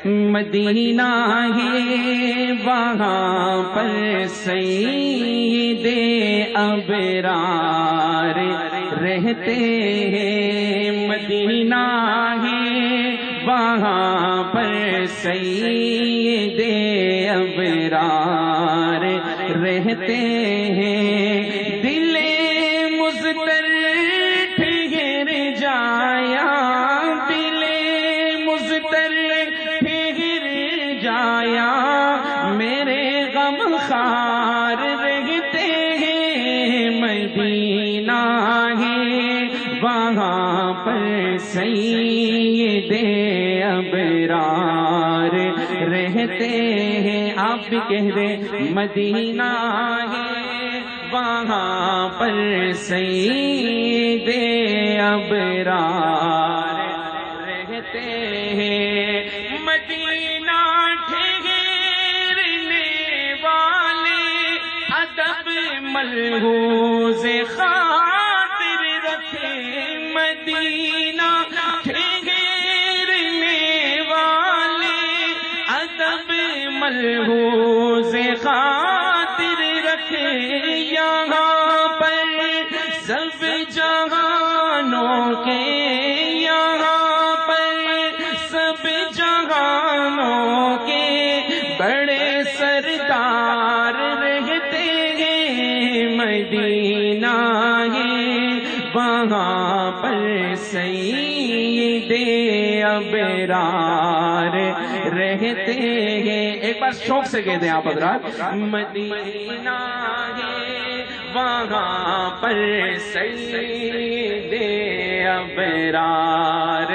مدینہ ہے وہاں پر سید ابرار رہتے ہیں، مدینہ ہے وہاں پر سید ابرار رہتے ہیں، دل مضطر ٹھہر جایا، دل مضطر ٹھہر جایا، میرے غم خار رہتے ہیں، مدینہ ہے وہاں پر سید ابرار رہتے ہیں۔ آپ بھی کہہ دیں مدینہ ہے وہاں پر سید ابرار رہتے ہیں، مدینہ ٹھہرنے والے ادب ملحوظ خاطر رکھے، مدینہ ٹھہرنے والے ادب ملحوظ خاطر رکھے، یہاں پر سب جہانوں کے، یہاں پر سب جہانوں کے بڑے سردار رہتے ہیں، مدینہ ہے وہاں پر سید ابرار رہتے ہیں۔ ایک بار شوق سے کہہ دیں آپ حضرات، مدینہ ہے وہاں پر سید ابرار۔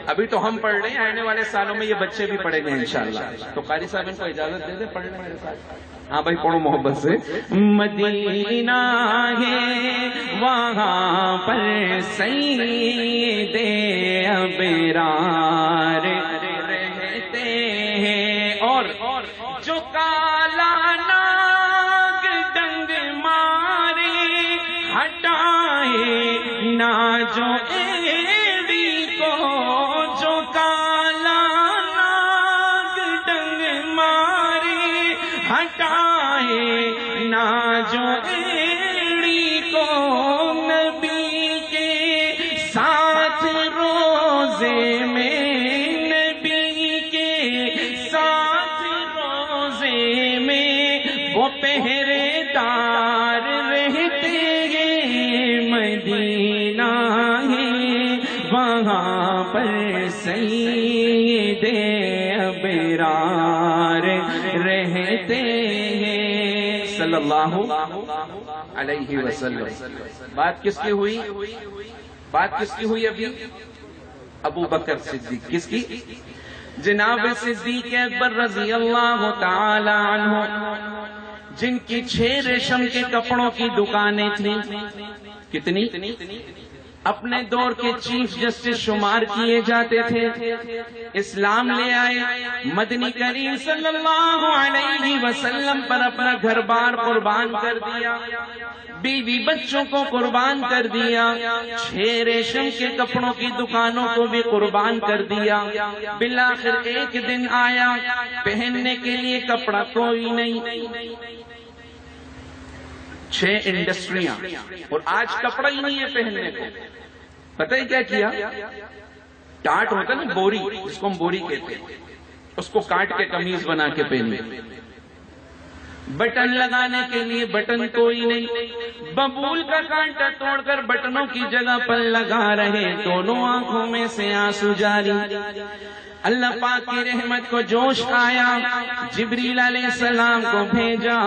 ابھی تو ہم پڑھ رہے ہیں، آنے والے سالوں میں یہ بچے بھی پڑھیں گے انشاءاللہ، تو قاری صاحب ان کو اجازت دے دیں پڑھنے میرے ساتھ؟ ہاں بھائی پڑھو محبت سے۔ مدینہ ہے وہاں پر سید ابرار رہتے ہیں، اور جو کالا ناگ ڈنگ مارے ہٹائے نہ جو ایڑی کو، جو کالا ناگ ڈنگ مارے ہٹائے نہ جو ایڑی کو، نبی کے ساتھ روزے میں، نبی کے ساتھ روزے میں وہ پہرے دار رہتے ہیں، مدینہ ہے وہاں پر سید ابرار رہتے ہیں، صلی اللہ علیہ وسلم۔ بات کس کی ہوئی؟ بات کس کی ہوئی ابھی؟ ابو بکر صدیق۔ کس کی؟ جناب صدیق اکبر رضی اللہ تعالی عنہ، جن کی 6 ریشم کے کپڑوں کی دکانیں تھیں۔ کتنی؟ اپنے دور کے چیف جسٹس شمار کیے جاتے تھے، اسلام لے آئے، مدنی کریم صلی اللہ علیہ وسلم پر اپنا گھر بار قربان کر دیا، بیوی بچوں کو قربان کر دیا، 6 ریشم کے کپڑوں کی دکانوں کو بھی قربان کر دیا۔ بالآخر ایک دن آیا، پہننے کے لیے کپڑا کوئی نہیں، 6 انڈسٹریاں، اور آج کپڑا ہی نہیں ہے پہننے کو۔ پتہ ہی کیا کیا؟ ٹاٹ ہوتا نا بوری، جس کو ہم بوری کہتے ہیں، اس کو کاٹ کے قمیض بنا کے پہنے، بٹن لگانے کے لیے بٹن کوئی نہیں، ببول کا کانٹا توڑ کر بٹنوں کی جگہ پر لگا رہے، دونوں آنکھوں میں سے آنسو جاری۔ اللہ پاک کی رحمت کو جوش آیا، جبریل علیہ السلام کو بھیجا،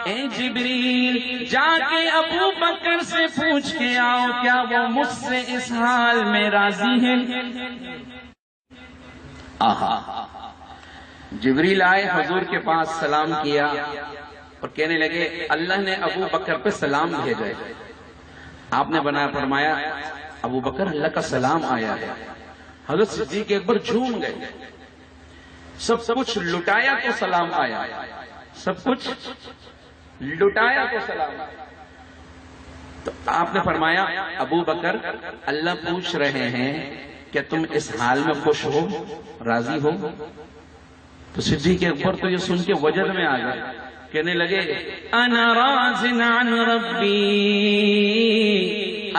اے جبریل جا کے ابو بکر سے پوچھ کے آؤ کیا وہ مجھ سے اس حال میں راضی ہے۔ آہا، جبریل آئے، حضور کے پاس سلام کیا اور کہنے لگے اللہ نے ابو بکر پہ سلام بھیجا ہے۔ آپ نے بنا فرمایا ابو بکر اللہ کا سلام آیا ہے۔ حضرت صدیق اکبر جھوم گئے، سب کچھ لٹایا تو سلام آیا، سب کچھ لٹایا تو سلام آیا۔ تو آپ نے فرمایا ابو بکر اللہ پوچھ رہے ہیں کیا تم اس حال میں خوش ہو، راضی ہو؟ تو صدیق اکبر تو یہ سن کے وجد میں آ گئے، کہنے لگے انا راض عن ربی،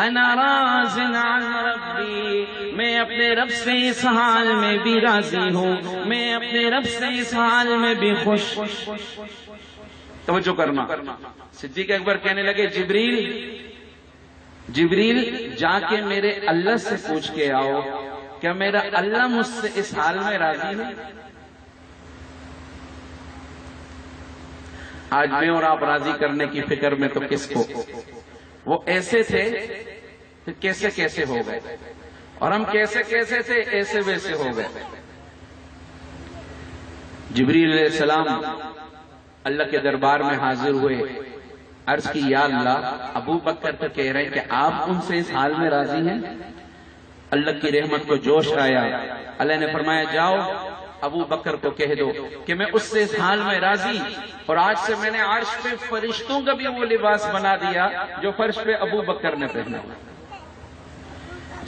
انا راض عن ربی، میں اپنے رب سے اس حال میں بھی راضی ہوں، میں اپنے رب سے اس حال میں بھی خوش۔ توجہ کرنا، صدیق اکبر کہنے لگے جبریل جا کے میرے اللہ سے پوچھ کے آؤ، کیا میرا اللہ مجھ سے اس حال میں راضی ہے؟ آج میں اور آپ راضی کرنے کی فکر میں تو کس کو؟ وہ ایسے تھے پھر کیسے کیسے ہو گئے، اور ہم کیسے کیسے تھے ایسے ویسے ہو گئے۔ جبریل علیہ السلام اللہ کے دربار میں حاضر ہوئے، عرض کی یا اللہ ابو بکر تو کہہ رہے ہیں کہ آپ ان سے اس حال میں راضی ہیں؟ اللہ کی رحمت کو جوش آیا، اللہ نے فرمایا جاؤ ابو بکر کو کہہ دو کہ میں اس سے اس حال میں راضی، اور آج سے میں نے عرش پہ فرشتوں کا بھی وہ لباس بنا دیا جو فرش پہ ابو بکر نے پہنا۔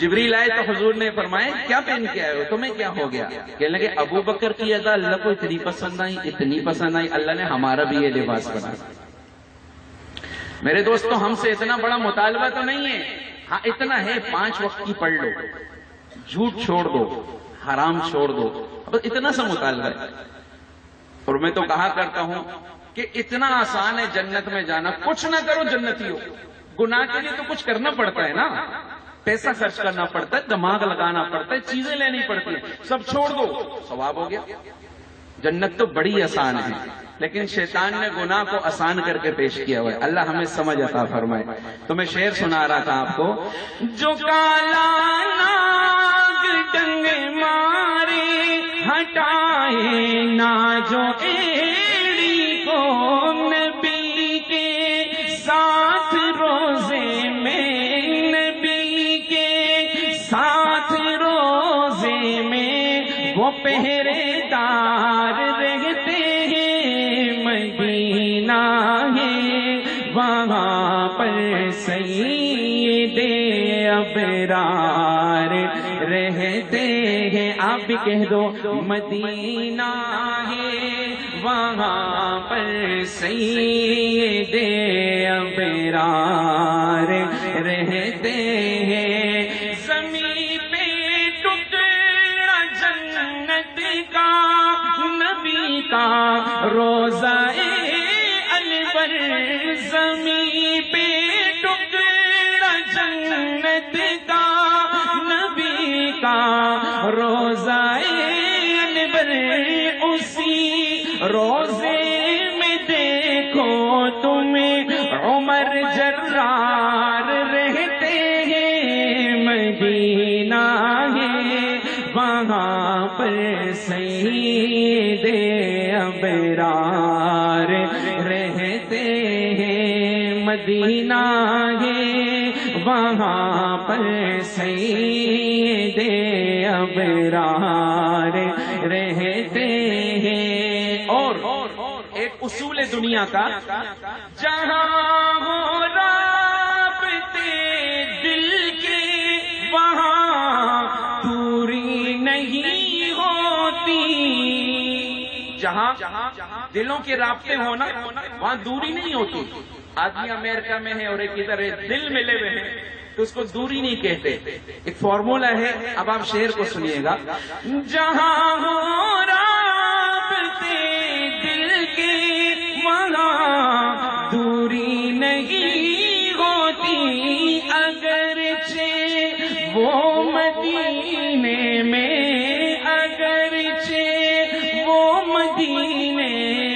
جبریل آئے تو حضور نے فرمائے کیا پہن کے آئے ہو، تمہیں کیا ہو گیا؟ کہنے لگے ابو بکر کی ادا اللہ کو اتنی پسند آئی، اتنی پسند آئی، اللہ نے ہمارا بھی یہ لباس بنا۔ میرے دوستو ہم سے اتنا بڑا مطالبہ تو نہیں ہے، ہاں اتنا ہے 5 وقت کی پڑھ لو، جھوٹ چھوڑ دو، حرام چھوڑ دو، بس اتنا سا مطالبہ ہے۔ اور میں تو کہا کرتا ہوں کہ اتنا آسان ہے جنت میں جانا، کچھ نہ کرو جنتی ہو۔ گناہ کے لیے تو کچھ کرنا پڑتا ہے نا، پیسہ خرچ کرنا پڑتا ہے، دماغ لگانا پڑتا ہے، چیزیں لینی پڑتی ہیں، سب چھوڑ دو ثواب ہو گیا۔ جنت تو بڑی آسان ہے، لیکن شیطان نے گناہ کو آسان کر کے پیش کیا ہوا ہے۔ اللہ ہمیں سمجھ عطا فرمائے۔ تو میں شعر سنا رہا تھا آپ کو، جو کالا ناگ ڈنگ مارے ہٹائے نہ جو ایڑی کو، نبی کے ساتھ روزے میں، نبی کے ساتھ روزے میں وہ پہرے دار رہتے ہیں، مدینہ ہے وہاں پر سید ابرار رہتے ہیں۔ آپ بھی کہہ دو مدینہ ہے وہاں پر سید ابرار رہتے ہیں۔ زمین پہ ٹکڑا جنت کا، نبی کا روزہ انور، زمین پہ ٹکڑا جنت کا، نبی کا روزہ انور، اسی روزے میں دیکھو تمہیں عمر جرار رہتے ہیں، مدینہ ہے وہاں پر سید ابرار رہتے ہیں، مدینہ ہے وہاں پر سید ابرار رہتے ہیں۔ اور ایک اصول دنیا کا، جہاں ہو رابطے دل کے وہاں دوری نہیں ہوتی، جہاں دلوں کے رابطے ہونا وہاں دوری نہیں ہوتی۔ آدمی امریکہ میں ہے اور ایک ادھر ہے، دل ملے ہوئے ہیں تو اس کو دوری نہیں کہتے۔ ایک فارمولا ہے، اب آپ شعر کو سنیے گا، جہاں ہو رابطے دل کے وہاں دوری نہیں ہوتی، اگرچہ وہ مدینے میں، اگرچہ وہ مدینے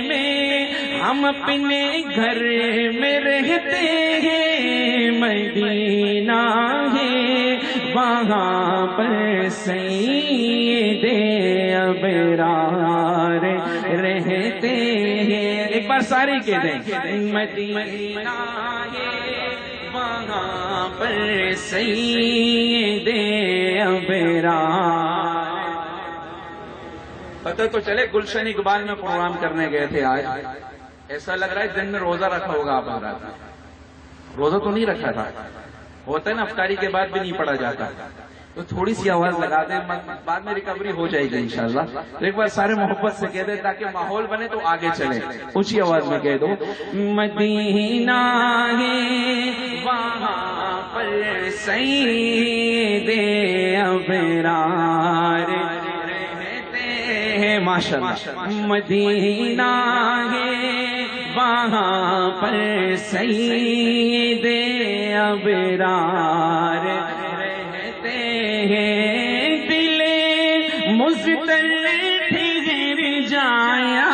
میں ہم اپنے گھر میں رہتے ہیں، مدینہ ہے وہاں پر سید ابرار رہتے ہیں۔ ایک بار سارے کہہ دیں، مدینہ ہے وہاں پر سید ابرار۔ پتہ تو چلے گلشن اقبال میں پروگرام کرنے گئے تھے آج، ایسا لگ رہا ہے دن میں روزہ رکھا ہوگا آپ رات میں۔ روزہ تو نہیں رکھا تھا، ہوتا ہے نا افطاری کے بعد بھی نہیں پڑا جاتا، تو تھوڑی سی آواز لگا دیں، بعد میں ریکوری ہو جائے گی انشاءاللہ. ایک بار سارے محبت سے کہہ دیں تاکہ ماحول بنے تو آگے چلیں. اونچی آواز میں کہہ دو، مدینہ ہے وہاں پر سید ابرار رہتے ہیں. ماشاءاللہ. مدینہ ہے وہاں پر سید ابرار رہتے ہیں. دل مضطر ٹھہر جایا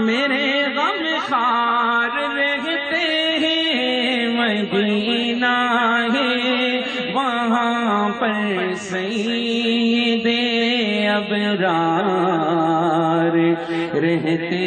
میرے غم خار رہتے ہیں. مدینہ ہے وہاں پر سید ابرار رہتے